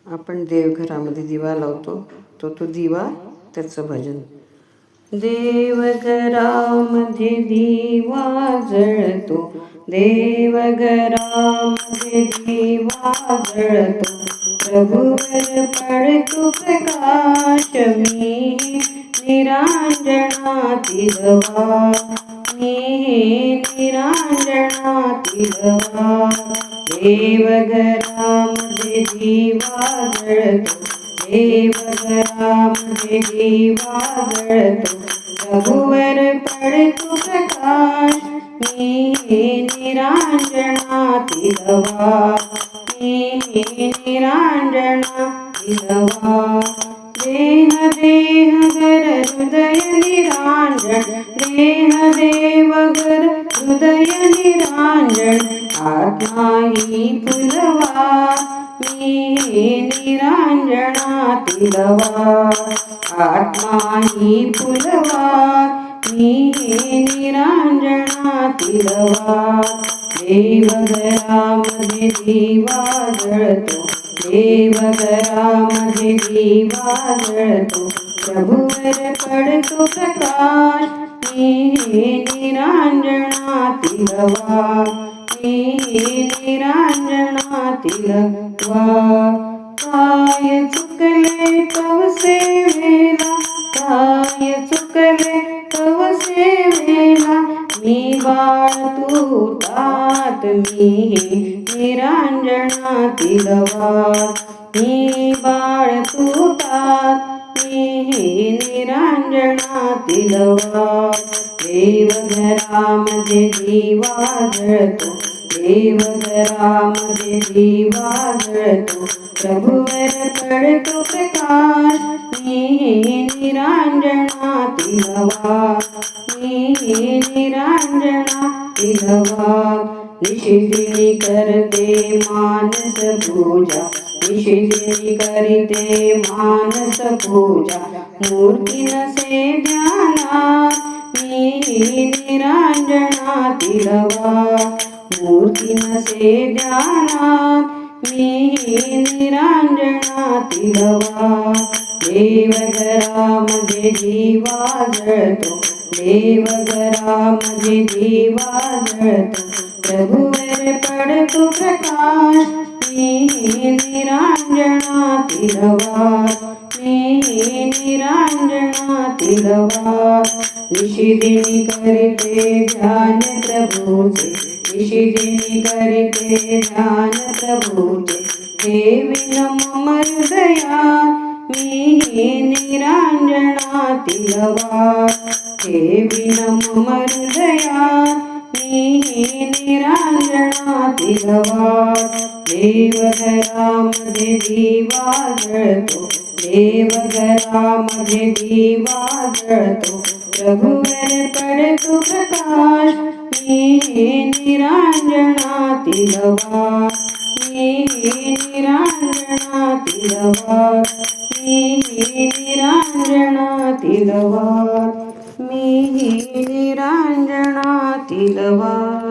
आपण देवघरामध्ये दिवा लावतो, तो दिवा त्याचं भजन. देवघरामध्ये दिवा जळतो, देवघरामध्ये दिवा जळतो, प्रभूवर पडतो प्रकाश. मी निरांजनातील वात, मी निरांजनातील वात. देवघरामध्ये दिवा जळतो, देवघरामध्ये दिवा जळतो, प्रभूवर पडतो प्रकाश. मी निरांजनातील वात, मी निरांजनातील वात. देह देह घर हृदय निरांजन, देह देव घर हृदय निरांजन. आत्मा ही फुलवा, मी निरांजनातील वात. आत्मा ही फुलवा, मी निरांजनातील वात. देवघरामध्ये दिवा जळतो, देवघरामध्ये दिवा जळतो, प्रभूवर पडतो प्रकाश. मी निरांजनातील वात, मी निरांजनातील वात. काय चुकले तव सेवेला, काय चुकले तव सेवेला, मी बाळ तू तात. मी निरांजनातील वात, मी बाळ तू तात. मी निरांजनातील वात. देवघरामध्ये दिवा जळतो, देवघरामध्ये दिवा जळतो, प्रभूवर पडतो प्रकाश. मी निरांजनातील वात, मी निरांजनातील वात. निशिदिनी करते मानस पूजा, निशिदिनी करते मानस पूजा, मूर्ती नसे ध्यानात. मी निरांजनातील वात, मूर्ती नसे ध्यानात. मी निरांजनातील वात. देवघरामध्ये दिवा जळतो, देवघरामध्ये दिवा जळतो, प्रभूवर पडतो प्रकाश. मी निरांजनातील वात, मी निरांजनातील वात. निशिदिनी करते ध्यान प्रभूचे, निशिदिनी करते ध्यान प्रभूचे, ठेवीन मम हृदयात. मी निरांजनातील वात, ठेवीन मम हृदयात. मी निरांजनातील वात. देवघरामध्ये दिवा जळतो, देवघरामध्ये दिवा जळतो, प्रभूवर पडतो प्रकाश. मी निरांजनातील वात, मी निरांजनातील वात. मी निरांजनातील वात, मी निरांजनातील वात.